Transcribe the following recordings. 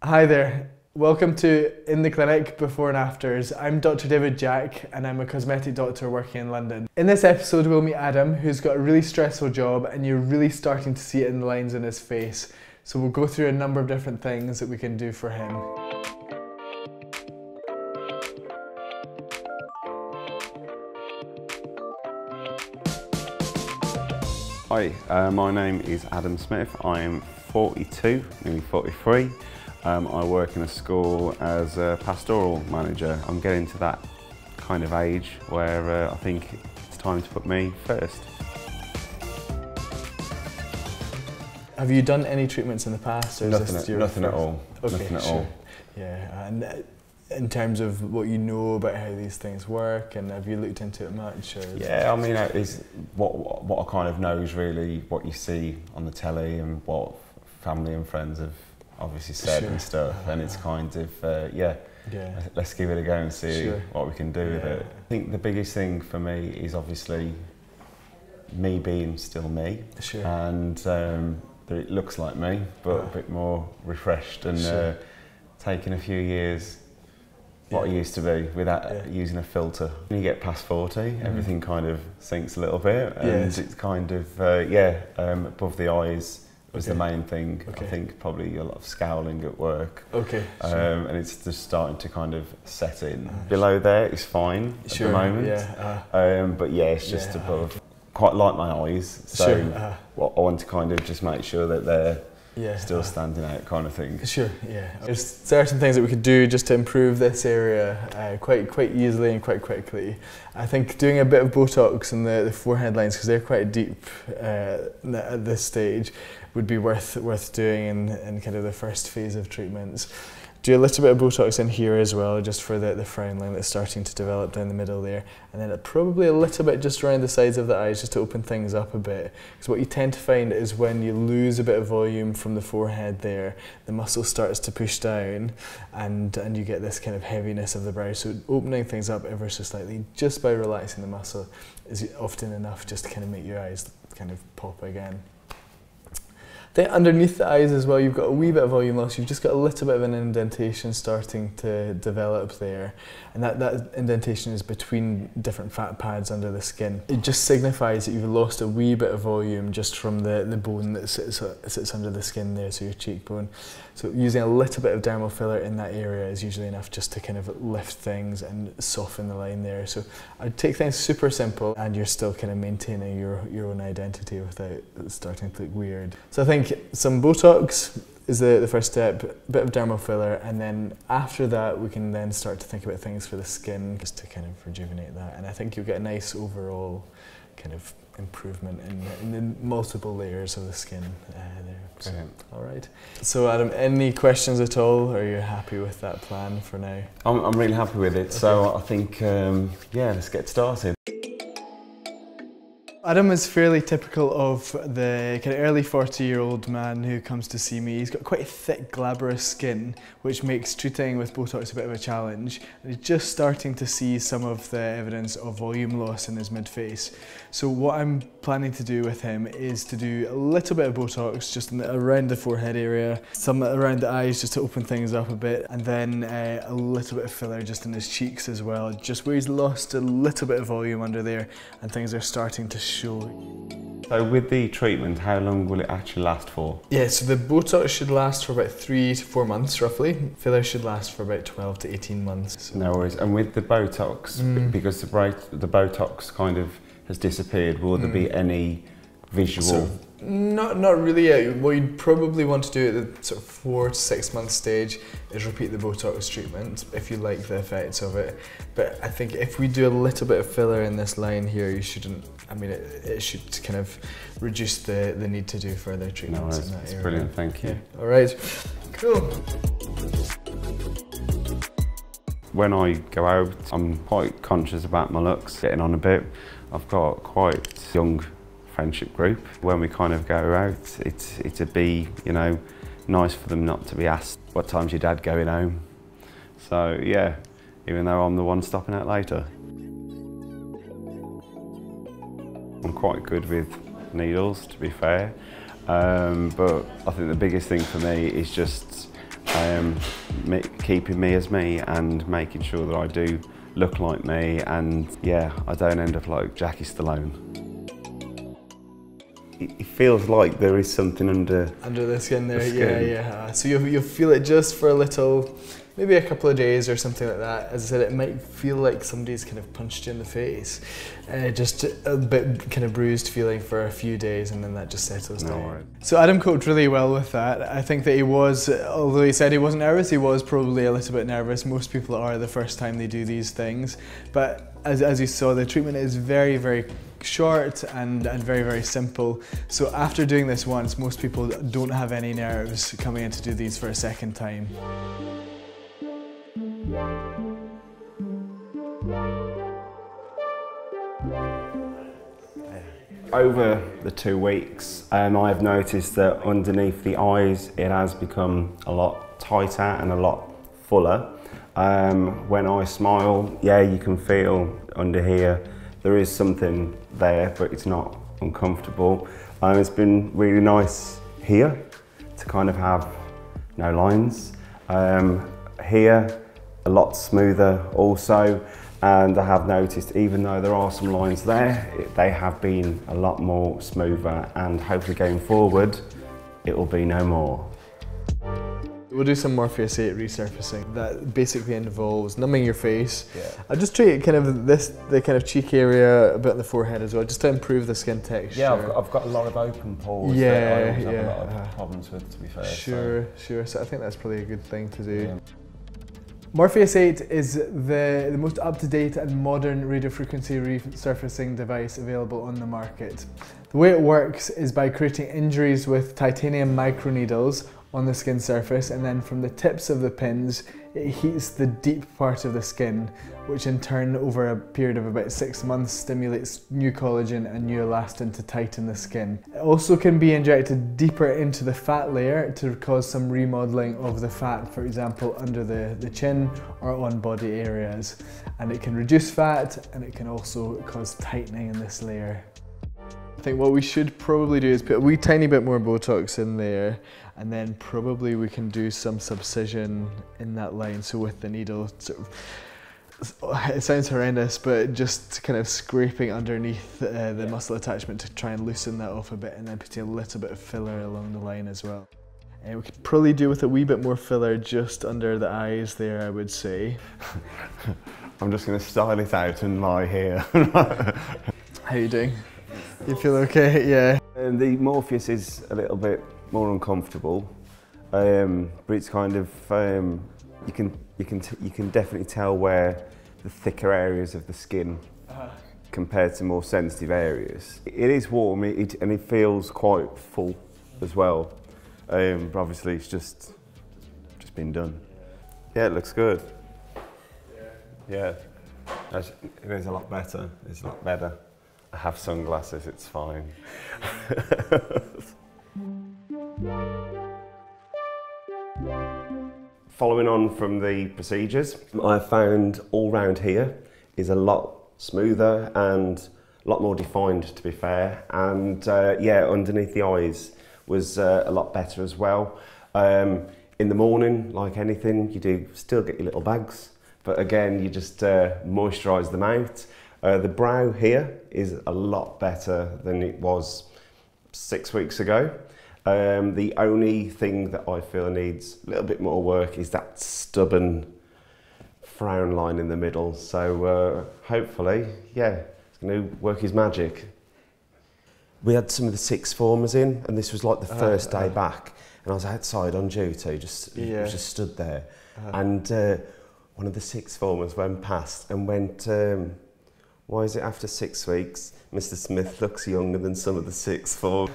Hi there, welcome to In the Clinic Before and Afters. I'm Dr. David Jack and I'm a cosmetic doctor working in London. In this episode we'll meet Adam, who's got a really stressful job and you're really starting to see it in the lines in his face. So we'll go through a number of different things that we can do for him. Hi, my name is Adam Smith. I'm 42, nearly 43. I work in a school as a pastoral manager. I'm getting to that kind of age where I think it's time to put me first. Have you done any treatments in the past? Or Nothing at all. Okay, nothing at sure. all. Yeah, and in terms of what you know about how these things work, and have you looked into it much? Or Yeah, I mean, it's what I kind of know is really what you see on the telly and what family and friends have obviously said and stuff, and it's kind of yeah, let's give it a go and see what we can do with it. I think the biggest thing for me is obviously me being still me, and that it looks like me but a bit more refreshed and taking a few years what I used to be without using a filter. When you get past 40, everything kind of sinks a little bit, and it's kind of above the eyes was the main thing. I think probably a lot of scowling at work. And it's just starting to kind of set in. Below there is fine at the moment. But yeah, it's just above. Quite like my eyes, so I want to kind of just make sure that they're still standing out, kind of thing. There's certain things that we could do just to improve this area quite easily and quite quickly. I think doing a bit of Botox in the forehead lines, because they're quite deep at this stage, would be worth doing in kind of the first phase of treatments. Do a little bit of Botox in here as well, just for the frown line that's starting to develop down the middle there. And then probably a little bit just around the sides of the eyes, just to open things up a bit. Because what you tend to find is when you lose a bit of volume from the forehead there, the muscle starts to push down and you get this kind of heaviness of the brow. So opening things up ever so slightly, just by relaxing the muscle, is often enough just to kind of make your eyes kind of pop again. Then underneath the eyes as well, you've got a wee bit of volume loss. You've just got a little bit of an indentation starting to develop there. And that indentation is between different fat pads under the skin. It just signifies that you've lost a wee bit of volume just from the bone that sits under the skin there, so your cheekbone. So using a little bit of dermal filler in that area is usually enough just to kind of lift things and soften the line there. So I'd take things super simple and you're still kind of maintaining your own identity without starting to look weird. So I think some Botox is the first step, a bit of dermal filler, and then after that we can then start to think about things for the skin, just to kind of rejuvenate that. And I think you'll get a nice overall kind of improvement in the multiple layers of the skin there. So, all right. So Adam, any questions at all? Are you happy with that plan for now? I'm really happy with it. So I think yeah, let's get started. Adam is fairly typical of the kind of early 40-year-old man who comes to see me. He's got quite a thick, glabrous skin, which makes treating with Botox a bit of a challenge. And he's just starting to see some of the evidence of volume loss in his mid-face. So what I'm planning to do with him is to do a little bit of Botox just around the forehead area, some around the eyes just to open things up a bit, and then a little bit of filler just in his cheeks as well, just where he's lost a little bit of volume under there and things are starting to show. So with the treatment, how long will it actually last for? Yeah, so the Botox should last for about 3 to 4 months roughly. Filler should last for about 12 to 18 months. So. No worries. And with the Botox, because the Botox kind of has disappeared, will there be any visual? So, not really yet. What you'd probably want to do at the sort of 4 to 6 month stage is repeat the Botox treatment if you like the effects of it. But I think if we do a little bit of filler in this line here, you shouldn't, I mean, it should kind of reduce the need to do further treatments in that area. Brilliant, thank you. Yeah. All right, cool. When I go out, I'm quite conscious about my looks, getting on a bit. I've got quite young friendship group. When we kind of go out, it'd be, you know, nice for them not to be asked, what time's your dad going home? So yeah, even though I'm the one stopping out later. I'm quite good with needles, to be fair, but I think the biggest thing for me is just keeping me as me and making sure that I do look like me, and yeah, I don't end up like Jackie Stallone. It feels like there is something under the skin there. The skin. Yeah. So you'll feel it just for a little, maybe a couple of days or something like that. As I said, it might feel like somebody's kind of punched you in the face. Just a bit kind of bruised feeling for a few days, and then that just settles down. Right. So Adam coped really well with that. I think that he was, although he said he wasn't nervous, he was probably a little bit nervous. Most people are the first time they do these things. But as you saw, the treatment is very, very short and very, very simple. So after doing this once, most people don't have any nerves coming in to do these for a second time. Over the 2 weeks, I've noticed that underneath the eyes it has become a lot tighter and a lot fuller. When I smile, yeah, you can feel under here there is something there, but it's not uncomfortable. It's been really nice here to kind of have no lines. Here, a lot smoother also. And I have noticed, even though there are some lines there, they have been a lot more smoother, and hopefully going forward, it will be no more. We'll do some Morpheus 8 resurfacing. That basically involves numbing your face. Yeah. I just treat kind of the kind of cheek area, a bit on the forehead as well, just to improve the skin texture. Yeah, I've got a lot of open pores that I always have a lot of problems with, to be fair. Sure. So I think that's probably a good thing to do. Yeah. Morpheus 8 is the most up-to-date and modern radiofrequency resurfacing device available on the market. The way it works is by creating injuries with titanium microneedles on the skin surface, and then from the tips of the pins it heats the deep part of the skin, which in turn over a period of about 6 months stimulates new collagen and new elastin to tighten the skin. It also can be injected deeper into the fat layer to cause some remodeling of the fat, for example under the chin or on body areas, and it can reduce fat, and it can also cause tightening in this layer. I think what we should probably do is put a wee tiny bit more Botox in there, and then probably we can do some subcision in that line. So with the needle, sort of, it sounds horrendous, but just kind of scraping underneath the muscle attachment to try and loosen that off a bit, and then putting a little bit of filler along the line as well. And we could probably do with a wee bit more filler just under the eyes there, I would say. I'm just going to style it out and lie here. How you doing? You feel okay? Yeah. The Morpheus is a little bit more uncomfortable, but it's kind of you can definitely tell where the thicker areas of the skin compared to more sensitive areas. It is warm, and it feels quite full as well. But obviously it's just been done. Yeah, it looks good. Yeah, it is a lot better. It's a lot better. I have sunglasses, it's fine. Following on from the procedures, I found all round here is a lot smoother and a lot more defined, to be fair. And yeah, underneath the eyes was a lot better as well. In the morning, like anything, you do still get your little bags, but again, you just moisturise them out. The brow here is a lot better than it was 6 weeks ago. The only thing that I feel needs a little bit more work is that stubborn frown line in the middle. So hopefully, yeah, it's going to work his magic. We had some of the sixth formers in, and this was like the first day back, and I was outside on duty, just stood there, and one of the sixth formers went past and went, why is it after 6 weeks, Mr. Smith looks younger than some of the sixth form?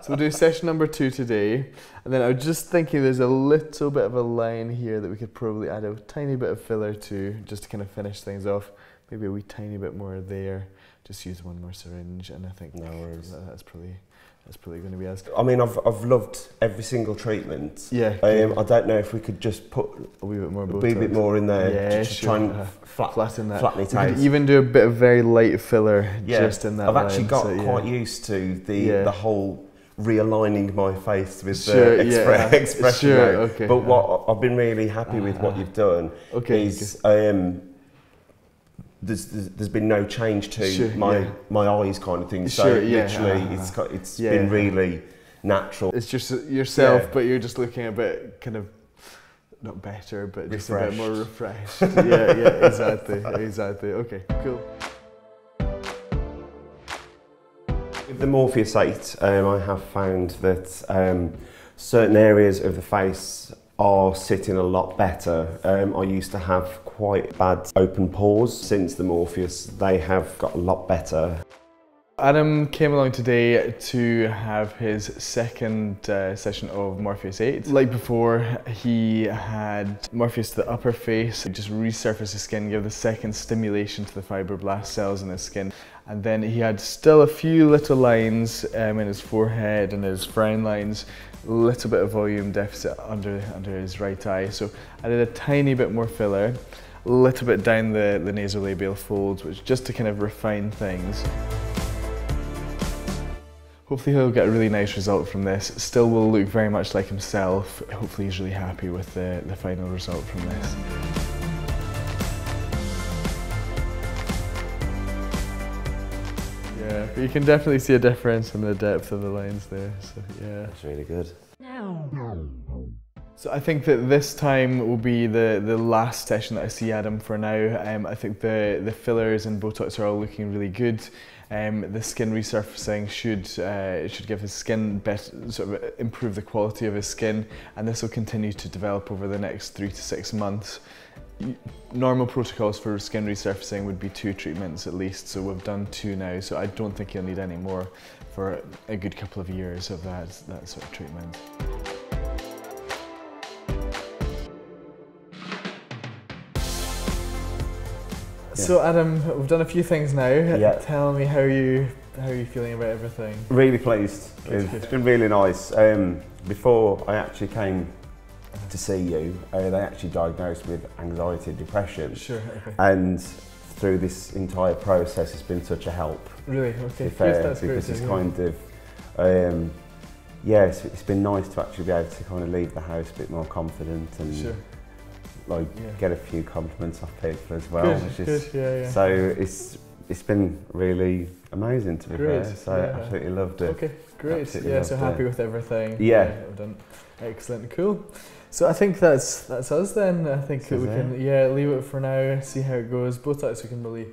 So we'll do session number 2 today, and then I was just thinking there's a little bit of a line here that we could probably add a tiny bit of filler to, just to kind of finish things off. Maybe a wee tiny bit more there. Just use one more syringe, and I think that's probably going to be as. I mean, I've loved every single treatment. Yeah. I don't know if we could just put a wee bit more Botox. A wee bit more in there. Yeah, to try and flatten it out. You could even do a bit of very light filler just in that I've line. actually got quite used to the whole realigning my face with Sure, the expression. Sure, now. okay. But what I've been really happy with what you've done is there's been no change to my eyes kind of thing. So literally, it's been really natural. It's just yourself, but you're just looking a bit kind of not better, but just a bit more refreshed. Exactly. Okay, cool. With the Morpheus 8, I have found that certain areas of the face are sitting a lot better. I used to have quite bad open pores. Since the Morpheus, they have got a lot better. Adam came along today to have his second session of Morpheus 8. Like before, he had Morpheus to the upper face, just resurface his skin, give the second stimulation to the fibroblast cells in his skin. And then he had still a few little lines in his forehead and his frown lines, a little bit of volume deficit under his right eye. So I did a tiny bit more filler, a little bit down the nasolabial folds, which just to kind of refine things. Hopefully he'll get a really nice result from this. Still will look very much like himself. Hopefully he's really happy with the final result from this. Yeah, but you can definitely see a difference in the depth of the lines there, so yeah. That's really good. So I think that this time will be the last session that I see Adam for now. I think the fillers and Botox are all looking really good. The skin resurfacing should give his skin better, sort of improve the quality of his skin, and this will continue to develop over the next 3 to 6 months. Normal protocols for skin resurfacing would be 2 treatments at least, so we've done 2 now, so I don't think he'll need any more for a good couple of years of that sort of treatment. So Adam, we've done a few things now. Yeah. Tell me how are you feeling about everything? Really pleased. It's been really nice. Before I actually came to see you, they actually diagnosed me with anxiety and depression. Sure, okay. And through this entire process, it's been such a help. Really? Okay. That's because it's kind of, it's been nice to actually be able to kind of leave the house a bit more confident and get a few compliments off people as well. So it's been really amazing, to be fair. So I absolutely loved it. Okay, great. So happy with everything. Yeah. We've done excellent, cool. So I think that's us then. I think that we can leave it for now, see how it goes. Botox we can really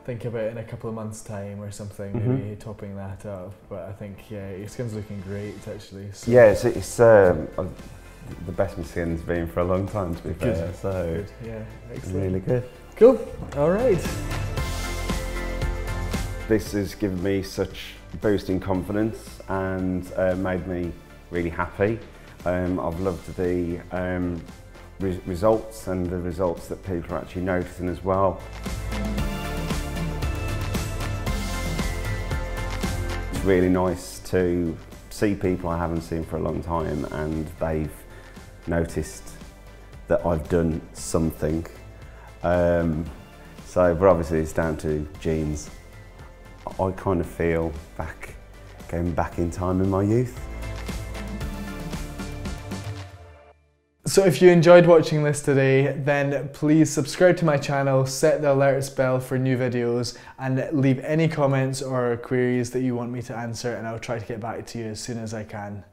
think about in a couple of months' time or something, maybe topping that up. But I think your skin's looking great actually. So. Yeah, it's the best my skin's been for a long time, to be fair. So excellent. Really good. Cool. All right. This has given me such boost in confidence and made me really happy. I've loved the results and the results that people are actually noticing as well. It's really nice to see people I haven't seen for a long time and they've noticed that I've done something. But obviously it's down to genes. I kind of feel going back in time in my youth. So if you enjoyed watching this today, then please subscribe to my channel, set the alerts bell for new videos, and leave any comments or queries that you want me to answer, and I'll try to get back to you as soon as I can.